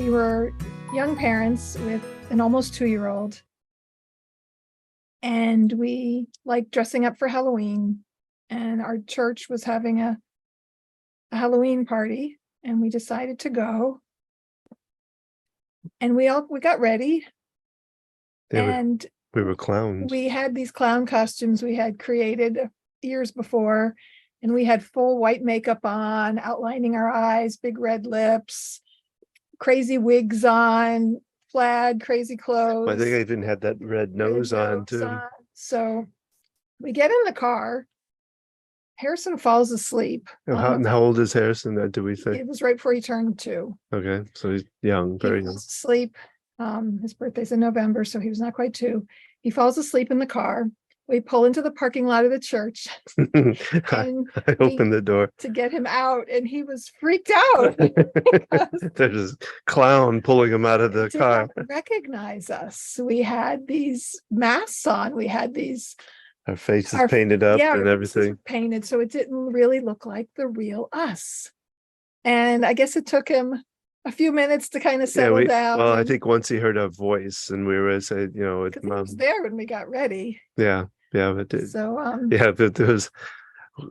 We were young parents with an almost 2-year-old, and we liked dressing up for Halloween, and our church was having a Halloween party, and we decided to go, and we got ready. We were clowns. We had these clown costumes we had created years before, and we had full white makeup on, outlining our eyes, big red lips, crazy wigs on, plaid, crazy clothes. I think I even had that red nose on too. So we get in the car. Harrison falls asleep. How old is Harrison? Do we say? It was right before he turned 2. Okay, so he's young, very young. Falls asleep. His birthday's in November, so he was not quite 2. He falls asleep in the car. We pull into the parking lot of the church. I opened the door to get him out, and he was freaked out. There's a clown pulling him out of the car. Did not recognize us. We had these masks on. We had these. Our faces painted up and everything. Painted, so it didn't really look like the real us. And I guess it took him a few minutes to kind of settle down. Well, I think once he heard our voice, and we were saying, it's Mom. He was there when we got ready. Yeah, but but there was.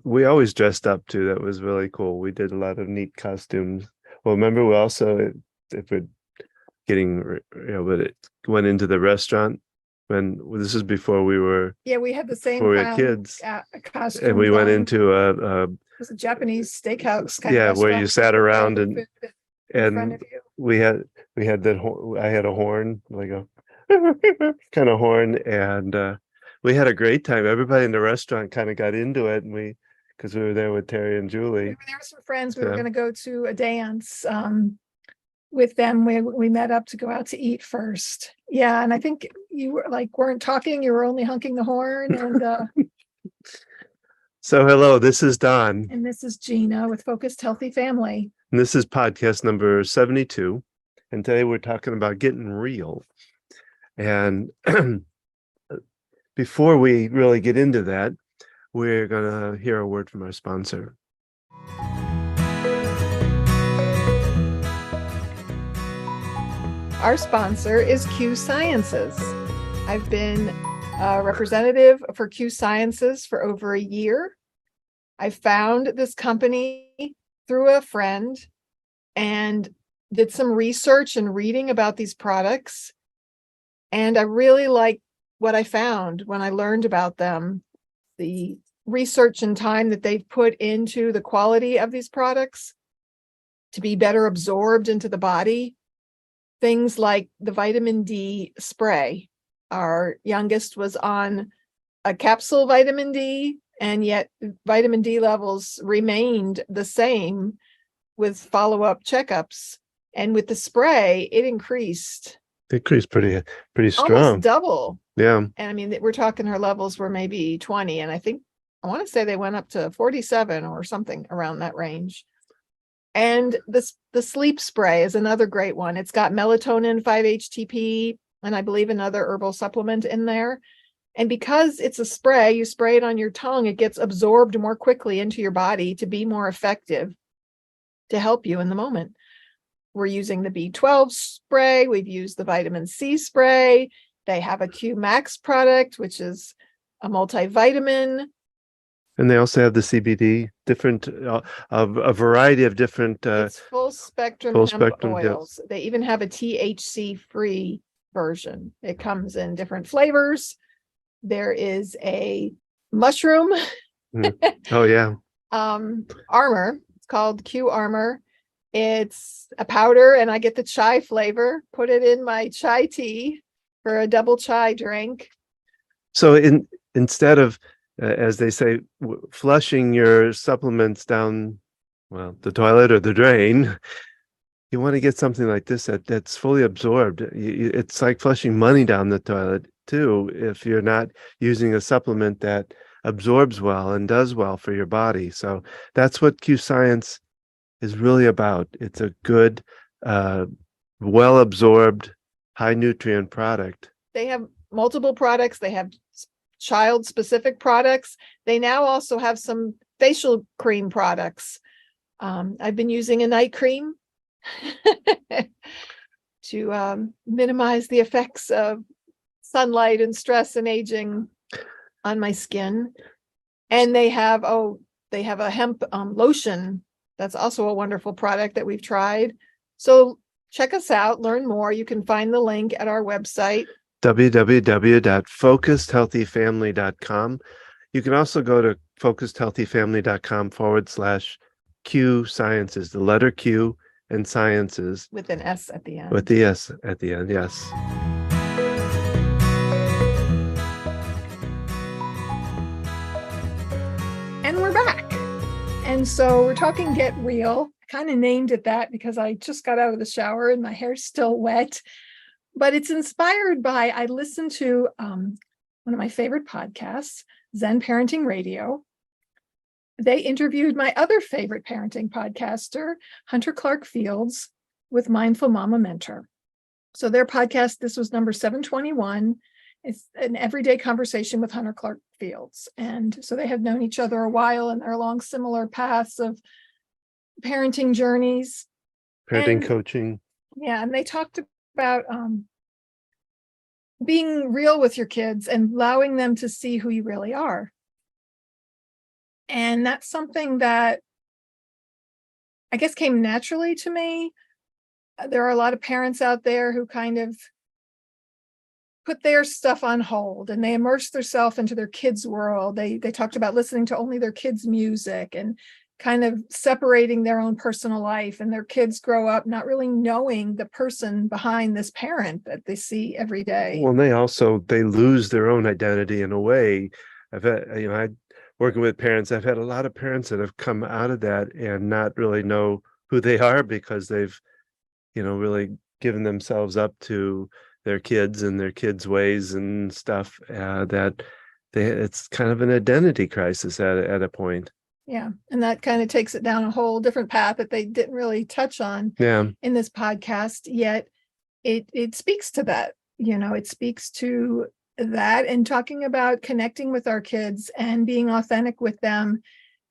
We always dressed up too. That was really cool. We did a lot of neat costumes. Well, remember we also, if we're getting, but it went into the restaurant. When this is before we were, we had the same we were kids, costume, and we went into it was a Japanese steakhouse kind of where you sat around and we had that. I had a horn, like a kind of horn, and we had a great time. Everybody in the restaurant kind of got into it, and because we were there with Terry and Julie. We were there with some friends. We were going to go to a dance. With them, we met up to go out to eat first. Yeah, and I think you weren't talking. You were only honking the horn. And so, hello, this is Don, and this is Gina with Focused Healthy Family. And this is podcast number 72. And today we're talking about getting real. And before we really get into that, we're gonna hear a word from our sponsor. Our sponsor is Q Sciences. I've been a representative for Q Sciences for over a year. I found this company through a friend and did some research and reading about these products. And I really like what I found when I learned about them. The research and time that they've put into the quality of these products to be better absorbed into the body. Things like the vitamin D spray. Our youngest was on a capsule vitamin D, and yet vitamin D levels remained the same with follow-up checkups. And with the spray, it increased. Pretty strong. Almost double. Yeah. And I mean, we're talking her levels were maybe 20, and I want to say they went up to 47 or something around that range. And the sleep spray is another great one. It's got melatonin, 5-HTP, and I believe another herbal supplement in there. And because it's a spray, you spray it on your tongue, it gets absorbed more quickly into your body to be more effective to help you in the moment. We're using the B12 spray. We've used the vitamin C spray. They have a Q Max product, which is a multivitamin. And they also have the CBD, different, a variety of different. It's full spectrum hemp oils. They even have a THC-free version. It comes in different flavors. There is a mushroom. Oh, yeah. Armor. It's called Q Armor. It's a powder, and I get the chai flavor. Put it in my chai tea for a double chai drink. So instead of as they say, flushing your supplements down, the toilet or the drain, you want to get something like this that's fully absorbed. It's like flushing money down the toilet too, if you're not using a supplement that absorbs well and does well for your body. So that's what Q Science is really about. It's a good, well absorbed, high nutrient product. They have multiple products. They have child specific products. They now also have some facial cream products. I've been using a night cream. to minimize the effects of sunlight and stress and aging on my skin. And they have a hemp lotion. That's also a wonderful product that we've tried. So check us out, learn more. You can find the link at our website, www.focusedhealthyfamily.com. You can also go to focusedhealthyfamily.com/Q Sciences, the letter Q and Sciences. with an S at the end. With the S at the end, yes. And we're back. And so we're talking Get Real. I kind of named it that because I just got out of the shower and my hair's still wet. But it's inspired by, I listened to one of my favorite podcasts, Zen Parenting Radio. They interviewed my other favorite parenting podcaster, Hunter Clarke Fields, with Mindful Momma Mentor. So their podcast, this was number 721. It's an everyday conversation with Hunter Clarke Fields. And so they have known each other a while and they're along similar paths of parenting journeys. Parenting coaching. Yeah, and they talked about being real with your kids and allowing them to see who you really are. And that's something that I guess came naturally to me. There are a lot of parents out there who kind of put their stuff on hold and they immerse themselves into their kids' world. They talked about listening to only their kids' music and kind of separating their own personal life, and their kids grow up not really knowing the person behind this parent that they see every day. Well, they lose their own identity in a way. I've had, working with parents, I've had a lot of parents that have come out of that and not really know who they are because they've, really given themselves up to their kids and their kids' ways and stuff, it's kind of an identity crisis at a point. Yeah. And that kind of takes it down a whole different path that they didn't really touch on in this podcast, yet it speaks to that, it speaks to that, and talking about connecting with our kids and being authentic with them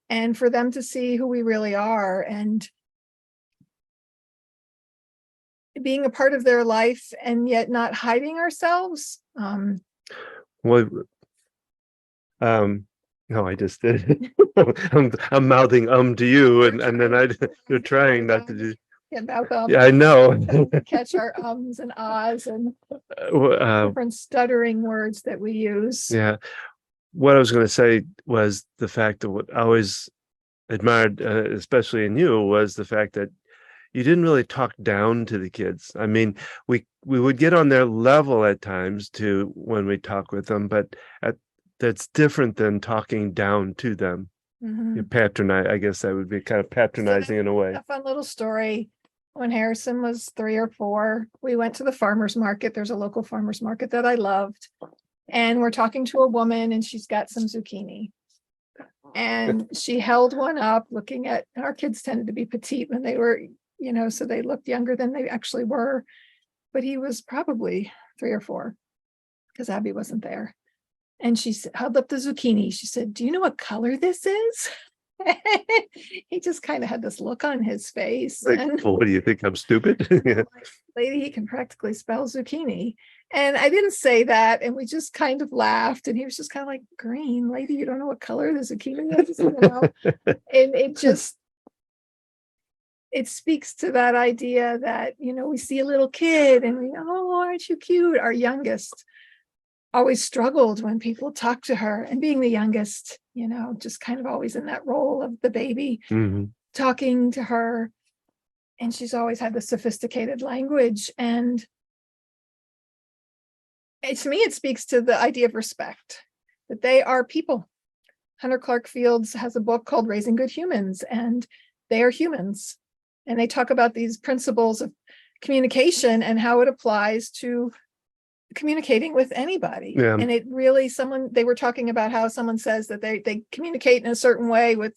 and for them to see who we really are and being a part of their life and yet not hiding ourselves. No, I just did. I'm mouthing to you, and then you're trying not to do. Yeah, I know. Catch our ums and ahs and different stuttering words that we use. Yeah. What I was going to say was the fact that what I always admired, especially in you, was the fact that you didn't really talk down to the kids. I mean, we would get on their level at times when we talk with them, but that's different than talking down to them. Mm-hmm. You patronize, I guess that would be kind of patronizing in a way. A fun little story. When Harrison was 3 or 4, we went to the farmer's market. There's a local farmer's market that I loved. And we're talking to a woman and she's got some zucchini. And she held one up looking at, our kids tended to be petite when they were, so they looked younger than they actually were. But he was probably 3 or 4 because Abby wasn't there. And she held up the zucchini. She said, "Do you know what color this is?" He just kind of had this look on his face. Well, what do you think? I'm stupid? Lady, he can practically spell zucchini. And I didn't say that. And we just kind of laughed. And he was just kind of like, "Green, lady, you don't know what color the zucchini is?" And it speaks to that idea that, we see a little kid and we, "Oh, aren't you cute?" Our youngest always struggled when people talked to her, and being the youngest, just kind of always in that role of the baby, talking to her. And she's always had the sophisticated language. And to me, it speaks to the idea of respect, that they are people. Hunter Clarke Fields has a book called Raising Good Humans, and they are humans. And they talk about these principles of communication and how it applies to communicating with anybody. Yeah. And it really, they were talking about how someone says that they communicate in a certain way with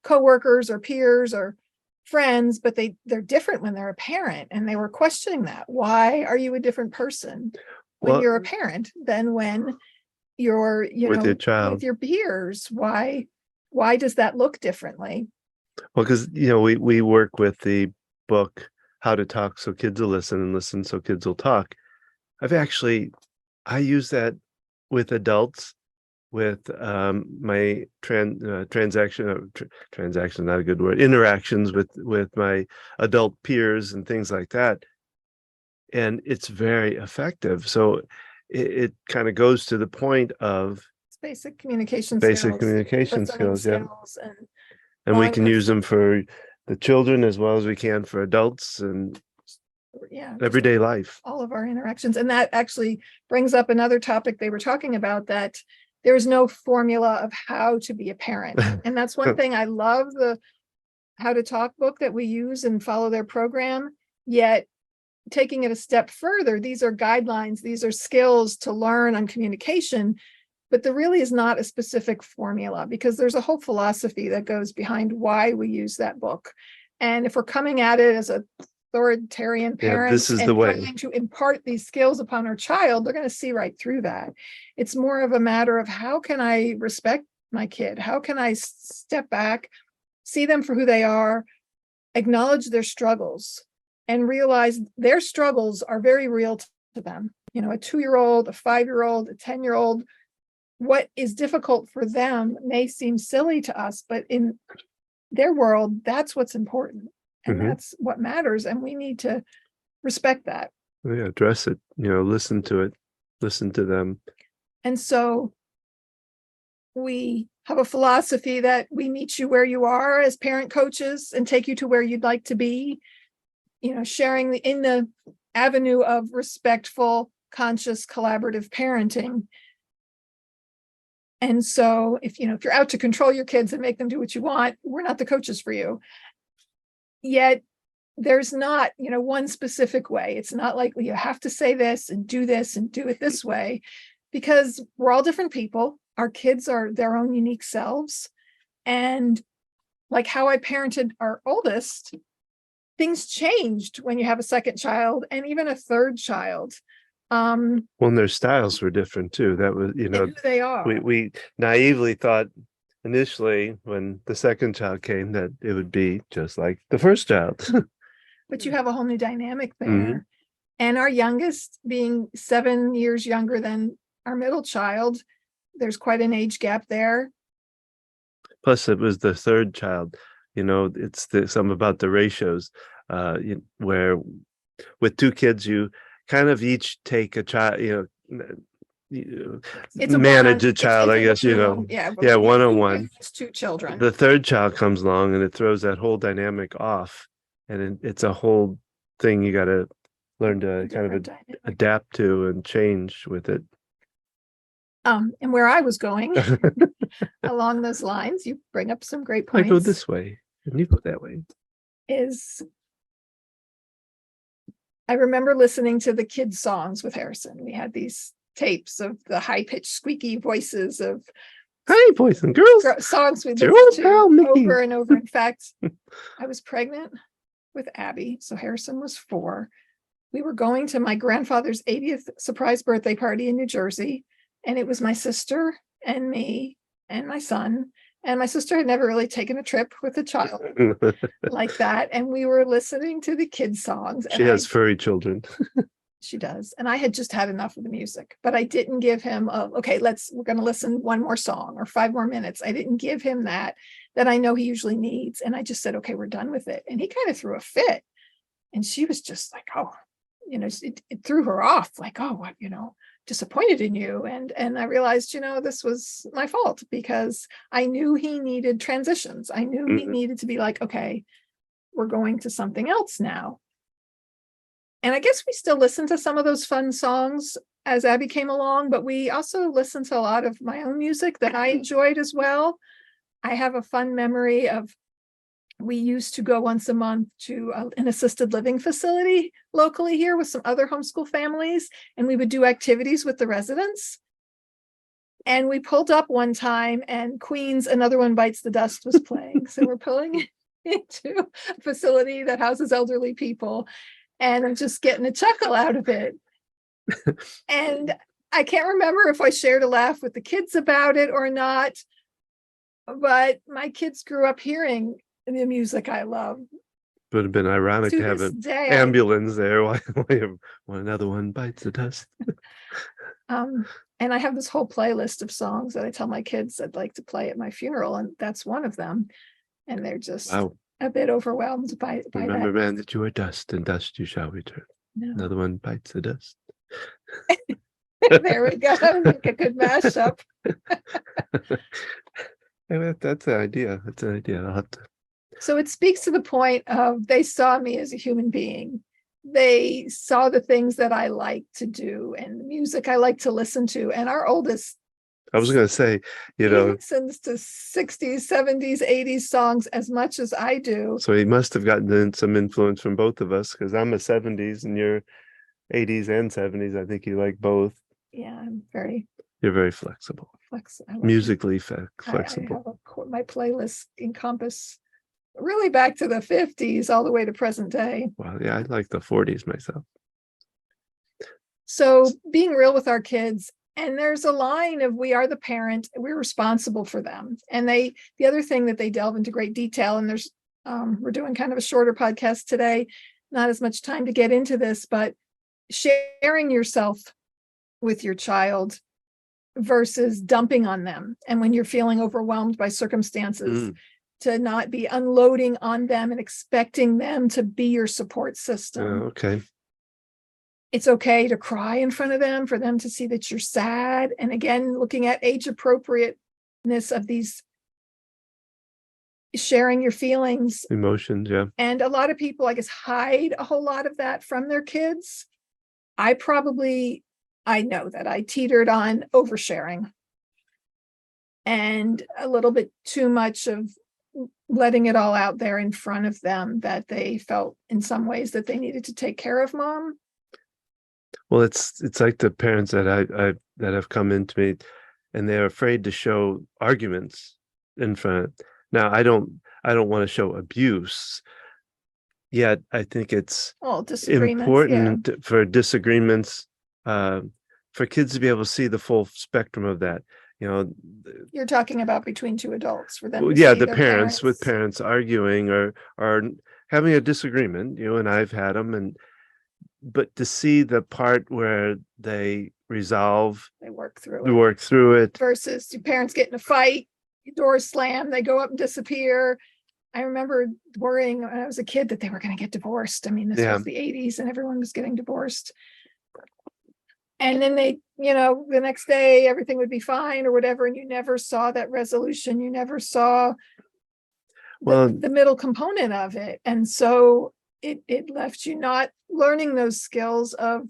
coworkers or peers or friends, but they're different when they're a parent. And they were questioning that. Why are you a different person when you're a parent than when you're, with your child, with your peers? Why does that look differently? Well, because, we work with the book how to talk so kids will listen and listen so kids will talk. I use that with adults, with my transaction, not a good word, interactions with my adult peers and things like that. And it's very effective. So it kind of goes to the point of basic communication basic skills, communication listening skills, yeah. skills, And we can language. use them for the children as well as we can for adults and Yeah, everyday life. all of our interactions. And that actually brings up another topic they were talking about, that there's no formula of how to be a parent. And that's one thing I love, the How to Talk book that we use and follow their program. Yet taking it a step further, these are guidelines, these are skills to learn on communication, but there really is not a specific formula, because there's a whole philosophy that goes behind why we use that book. And if we're coming at it as a authoritarian parent, this is the way, trying to impart these skills upon our child, they're going to see right through that. It's more of a matter of, how can I respect my kid? How can I step back, see them for who they are, acknowledge their struggles, and realize their struggles are very real to them. You know, a 2-year-old, a 5-year-old, a 10-year-old, what is difficult for them may seem silly to us, but in their world, that's what's important. And that's what matters. And we need to respect that. Yeah, address it, listen to it, listen to them. And so we have a philosophy that we meet you where you are as parent coaches and take you to where you'd like to be, sharing in the avenue of respectful, conscious, collaborative parenting. And so if you're out to control your kids and make them do what you want, we're not the coaches for you. Yet there's not, one specific way. It's not like, well, you have to say this and do it this way, because we're all different people. Our kids are their own unique selves. And like how I parented our oldest, things changed when you have a second child and even a third child. Well, their styles were different too. That was, who they are. We naively thought initially when the second child came that it would be just like the first child. But you have a whole new dynamic there. And our youngest being 7 years younger than our middle child, there's quite an age gap there. Plus it was the third child. It's something about the ratios, where with 2 kids, you kind of each take a child, manage a child, I guess, yeah, one-on-one. It's 2 children. The third child comes along and it throws that whole dynamic off, and it's a whole thing you got to learn to kind of adapt to and change with it. And where I was going along those lines, you bring up some great points. I go this way and you go that way. I remember listening to the kids' songs with Harrison. We had these tapes of the high-pitched, squeaky voices of boys and girls songs we listened to over and over. In fact, I was pregnant with Abby, so Harrison was 4. We were going to my grandfather's 80th surprise birthday party in New Jersey, and it was my sister and me and my son. And my sister had never really taken a trip with a child like that. And we were listening to the kids' songs. She has furry children. She does. And I had just had enough of the music, but I didn't give him we're going to listen 1 more song or 5 more minutes. I didn't give him that I know he usually needs. And I just said, okay, we're done with it. And he kind of threw a fit. And she was just like, oh, it threw her off, like, oh, what, disappointed in you. And I realized, this was my fault, because I knew he needed transitions. I knew he needed to be like, okay, we're going to something else now. And I guess we still listen to some of those fun songs as Abby came along, but we also listened to a lot of my own music that I enjoyed as well. I have a fun memory of, we used to go once a month to an assisted living facility locally here with some other homeschool families, and we would do activities with the residents. And we pulled up one time and Queen's Another One Bites the Dust was playing. So we're pulling into a facility that houses elderly people, and I'm just getting a chuckle out of it. And I can't remember if I shared a laugh with the kids about it or not, but my kids grew up hearing the music I love. Would have been ironic To to have this an day, ambulance there while another one bites the dust. And I have this whole playlist of songs that I tell my kids I'd like to play at my funeral, and that's one of them. And they're just Wow. a bit overwhelmed by Remember, that. man, that you are dust, and dust you shall return. No. Another one bites the dust. There we go. Make a good mashup. That's an idea. That's an idea. I'll have to. So it speaks to the point of they saw me as a human being. They saw the things that I like to do and the music I like to listen to. And our oldest, I was going to say, he listens to 60s, 70s, 80s songs as much as I do. So he must have gotten some influence from both of us, because I'm a 70s and you're 80s and 70s. I think you like both. Yeah, You're very flexible. Musically flexible. My playlists encompass really back to the 50s all the way to present day. Well, yeah, I like the 40s myself. So being real with our kids, and there's a line of we are the parent, we're responsible for them. And the other thing that they delve into great detail, and there's we're doing kind of a shorter podcast today, not as much time to get into this, but sharing yourself with your child versus dumping on them. And when you're feeling overwhelmed by circumstances, to not be unloading on them and expecting them to be your support system. Okay. It's okay to cry in front of them, for them to see that you're sad. And again, looking at age appropriateness of these, sharing your feelings. Emotions, yeah. And a lot of people, I guess, hide a whole lot of that from their kids. I know that I teetered on oversharing and a little bit too much of letting it all out there in front of them, that they felt in some ways that they needed to take care of mom. Well, it's like the parents that that have come into me, and they're afraid to show arguments in front. Now, I don't want to show abuse. Yet I think it's important for disagreements, for kids to be able to see the full spectrum of that. You're talking about between two adults, for them. The parents with parents arguing or having a disagreement. And I've had them, but to see the part where they resolve, they work through it, versus your parents get in a fight, doors slam, they go up and disappear. I remember worrying when I was a kid that they were going to get divorced. I mean, this was the 80s and everyone was getting divorced. And then they, the next day everything would be fine or whatever. And you never saw that resolution. You never saw the middle component of it. And so it left you not learning those skills of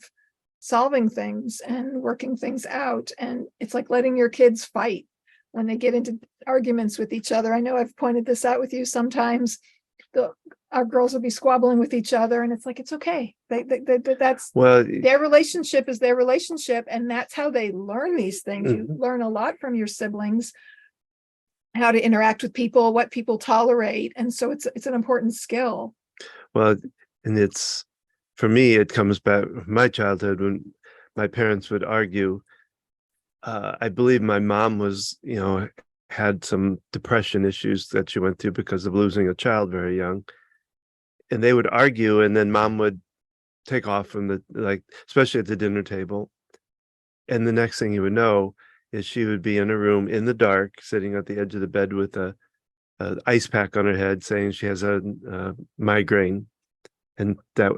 solving things and working things out. And it's like letting your kids fight when they get into arguments with each other. I know I've pointed this out with you sometimes. Our girls will be squabbling with each other, and it's like, it's okay. That's their relationship is their relationship, and that's how they learn these things. You learn a lot from your siblings, how to interact with people, what people tolerate, and so it's an important skill. Well, and for me, it comes back from my childhood when my parents would argue. I believe my mom was, had some depression issues that she went through because of losing a child very young. And they would argue, and then mom would take off from especially at the dinner table. And the next thing you would know is she would be in a room in the dark, sitting at the edge of the bed with a ice pack on her head, saying she has a migraine. And that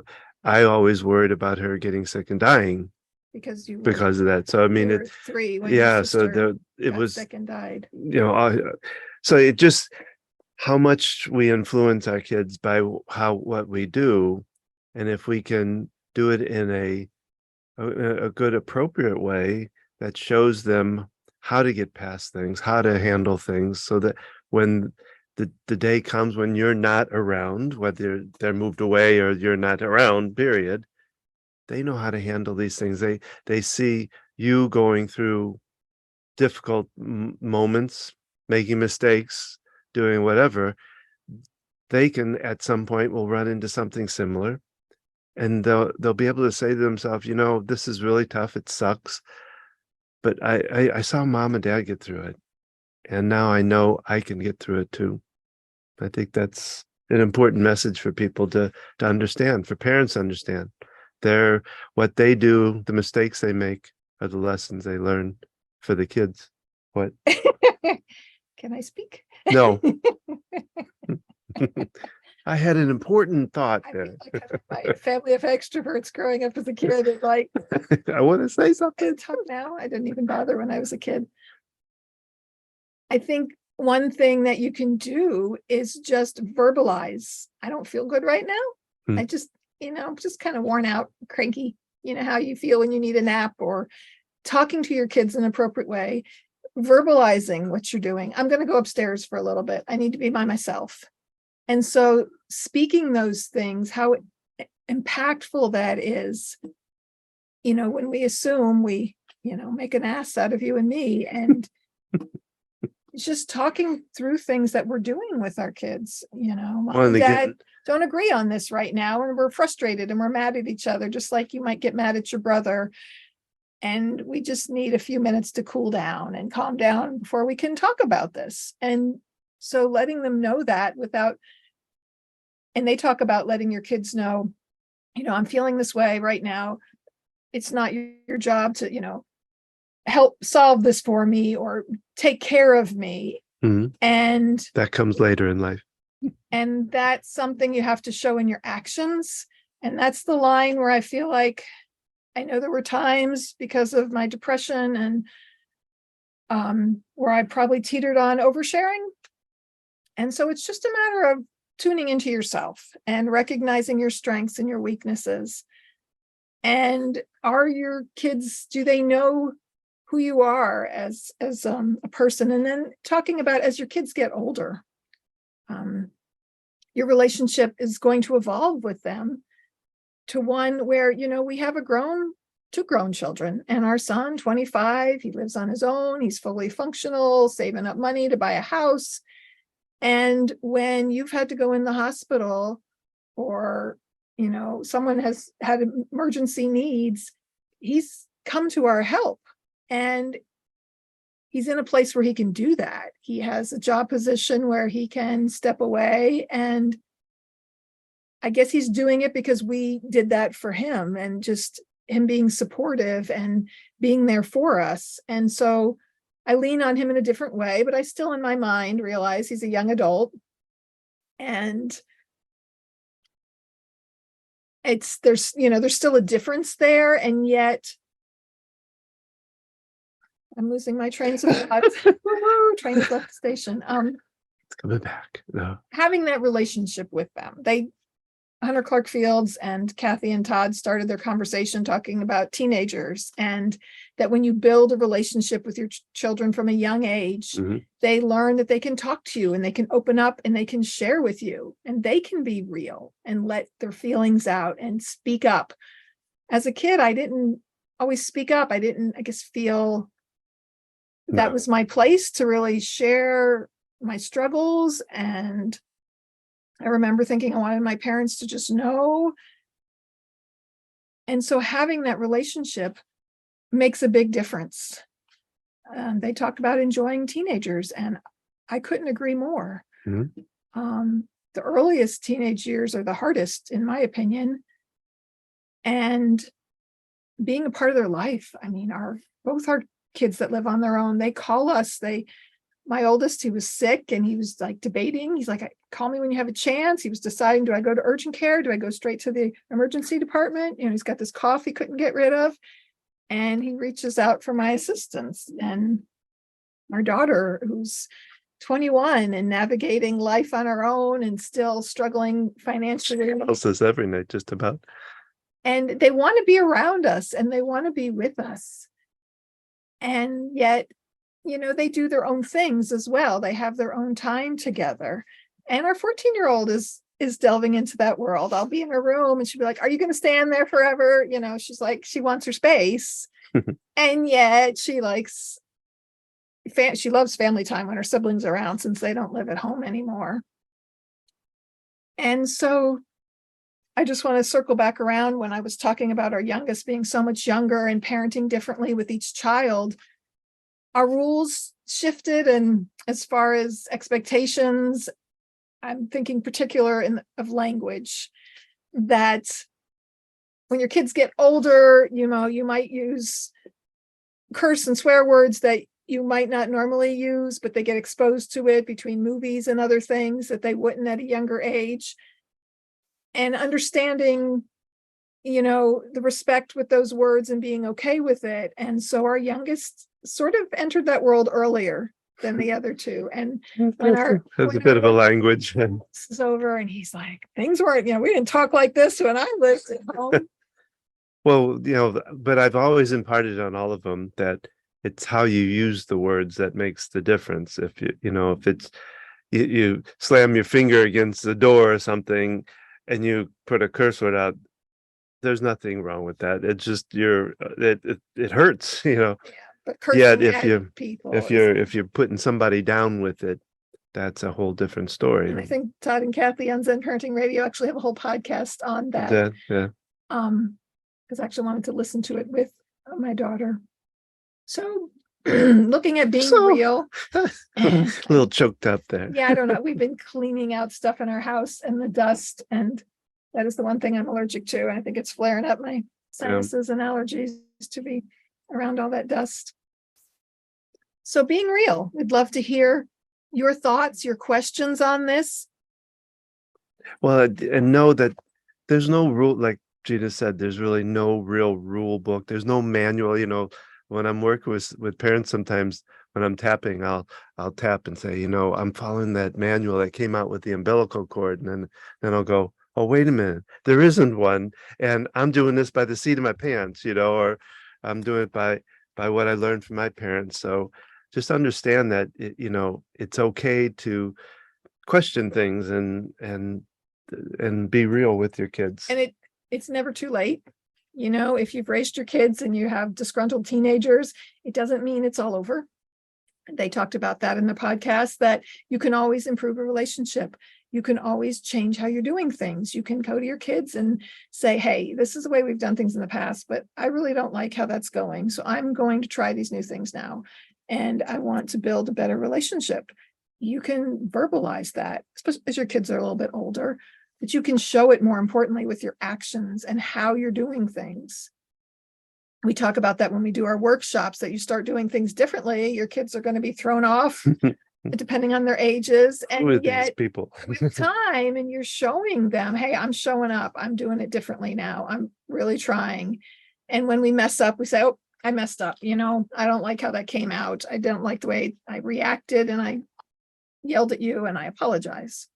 I always worried about her getting sick and dying because of that. So I mean, you were 3 when your sister got sick and died. So it just, how much we influence our kids by what we do, and if we can do it in a good, appropriate way that shows them how to get past things, how to handle things, so that when the day comes when you're not around, whether they're moved away or you're not around, period, they know how to handle these things. They see you going through difficult moments, making mistakes, doing whatever. They can, at some point, will run into something similar, and they'll be able to say to themselves, this is really tough. It sucks, but I saw mom and dad get through it, and now I know I can get through it too. I think it's an important message for people to understand, for parents to understand. What they do, the mistakes they make are the lessons they learn for the kids. What? Can I speak? No. I had an important thought I there. feel like I'm my family of extroverts growing up as a kid. It's like, I want to say something. it's tough now. I didn't even bother when I was a kid. I think one thing that you can do is just verbalize. I don't feel good right now. I just, I'm just kind of worn out, cranky. You know how you feel when you need a nap, or talking to your kids in an appropriate way, verbalizing what you're doing. I'm going to go upstairs for a little bit. I need to be by myself. And so speaking those things, how impactful that is, when we assume we, make an ass out of you and me, and just talking through things that we're doing with our kids, mom and dad don't agree on this right now, and we're frustrated and we're mad at each other, just like you might get mad at your brother. And we just need a few minutes to cool down and calm down before we can talk about this. And so letting them know that and they talk about letting your kids know, I'm feeling this way right now. It's not your job to, help solve this for me or take care of me. Mm-hmm. And that comes later in life. And that's something you have to show in your actions. And that's the line where I feel like, I know there were times because of my depression and where I probably teetered on oversharing. And so it's just a matter of tuning into yourself and recognizing your strengths and your weaknesses. And are your kids, do they know who you are as a person? And then talking about, as your kids get older, your relationship is going to evolve with them to one where, we have two grown children, and our son, 25, he lives on his own. He's fully functional, saving up money to buy a house. And when you've had to go in the hospital, or, someone has had emergency needs, he's come to our help, and he's in a place where he can do that. He has a job position where he can step away, and I guess he's doing it because we did that for him, and just him being supportive and being there for us. And so I lean on him in a different way, but I still in my mind realize he's a young adult, and there's still a difference there. And yet I'm losing my trains of thought. Trains left the station. It's coming back. No. Having that relationship with them. Hunter Clarke Fields and Kathy and Todd started their conversation talking about teenagers, and that when you build a relationship with your children from a young age, they learn that they can talk to you and they can open up and they can share with you, and they can be real and let their feelings out and speak up. As a kid, I didn't always speak up. I guess, feel that was my place to really share my struggles. And I remember thinking I wanted my parents to just know. And so having that relationship makes a big difference. They talk about enjoying teenagers, and I couldn't agree more. The earliest teenage years are the hardest, in my opinion. And being a part of their life, both our kids that live on their own, they call us. My oldest, he was sick and he was like debating. He's like, call me when you have a chance. He was deciding, do I go to urgent care? Do I go straight to the emergency department? He's got this cough he couldn't get rid of. And he reaches out for my assistance. And our daughter, who's 21 and navigating life on her own and still struggling financially. Else is every night, just about. And they want to be around us and they want to be with us. And yet, they do their own things as well. They have their own time together. And our 14-year-old is delving into that world. I'll be in her room and she'll be like, are you going to stand there forever? She's like, she wants her space. And yet she loves family time when her siblings are around, since they don't live at home anymore. And so I just want to circle back around when I was talking about our youngest being so much younger and parenting differently with each child. Our rules shifted, and as far as expectations, I'm thinking particular of language, that when your kids get older, you might use curse and swear words that you might not normally use, but they get exposed to it between movies and other things that they wouldn't at a younger age. And understanding, the respect with those words and being okay with it. And so our youngest sort of entered that world earlier than the other two. And when there's a bit of a language is over, and he's like, things weren't, we didn't talk like this when I lived at home. Well, but I've always imparted on all of them that it's how you use the words that makes the difference. If if it's you slam your finger against the door or something and you put a curse word out, there's nothing wrong with that. It's just it hurts, Yeah, but if you're putting somebody down with it, that's a whole different story. And I think Todd and Kathy on Zen Parenting Radio actually have a whole podcast on that. Yeah. Because I actually wanted to listen to it with my daughter. So looking at being real. A little choked up there. Yeah, I don't know. We've been cleaning out stuff in our house and the dust, and that is the one thing I'm allergic to. I think it's flaring up my sinuses and allergies to be around all that dust. So being real, we'd love to hear your thoughts, your questions on this. Well, and know that there's no rule, like Gina said, there's really no real rule book. There's no manual. When I'm working with parents, sometimes when I'm tapping, I'll tap and say, I'm following that manual that came out with the umbilical cord. And then I'll go, oh, wait a minute, there isn't one. And I'm doing this by the seat of my pants, or I'm doing it by what I learned from my parents. So just understand that, it's okay to question things and be real with your kids. And it's never too late. If you've raised your kids and you have disgruntled teenagers, it doesn't mean it's all over. They talked about that in the podcast, that you can always improve a relationship. You can always change how you're doing things. You can go to your kids and say, hey, this is the way we've done things in the past, but I really don't like how that's going. So I'm going to try these new things now. And I want to build a better relationship. You can verbalize that, especially as your kids are a little bit older, but you can show it more importantly with your actions and how you're doing things. We talk about that when we do our workshops, that you start doing things differently, your kids are going to be thrown off depending on their ages. And with yet these people. with time, and you're showing them, hey, I'm showing up. I'm doing it differently now. I'm really trying. And when we mess up, we say, oh, I messed up. I don't like how that came out. I don't like the way I reacted, and I yelled at you, and I apologize.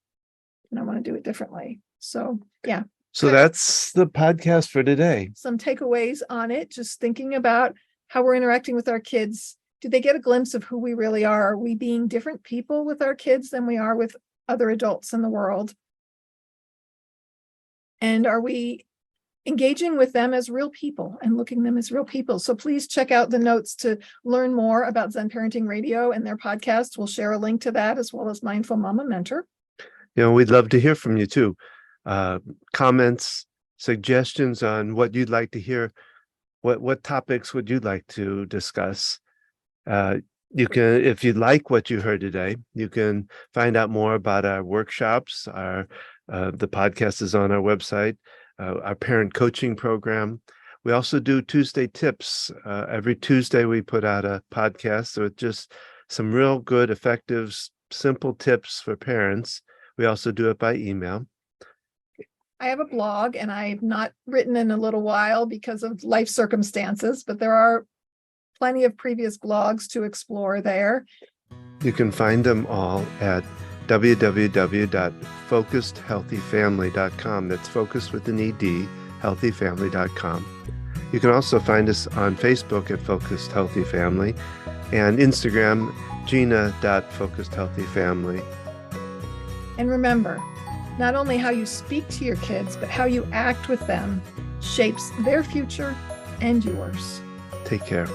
And I want to do it differently. So, yeah. So that's the podcast for today. Some takeaways on it, just thinking about how we're interacting with our kids. Do they get a glimpse of who we really are? Are we being different people with our kids than we are with other adults in the world? And are we engaging with them as real people and looking at them as real people? So please check out the notes to learn more about Zen Parenting Radio and their podcast. We'll share a link to that, as well as Mindful Momma Mentor. We'd love to hear from you too. Comments, suggestions on what you'd like to hear. What topics would you like to discuss? You can, if you like what you heard today, you can find out more about our workshops. The podcast is on our website. Our parent coaching program. We also do Tuesday tips. Every Tuesday we put out a podcast. So it's just some real good, effective, simple tips for parents. We also do it by email. I have a blog, and I've not written in a little while because of life circumstances, but there are plenty of previous blogs to explore there. You can find them all at www.focusedhealthyfamily.com. That's focused with an ED, healthyfamily.com. You can also find us on Facebook at Focused Healthy Family, and Instagram, gina.focusedhealthyfamily. And remember, not only how you speak to your kids, but how you act with them shapes their future and yours. Take care.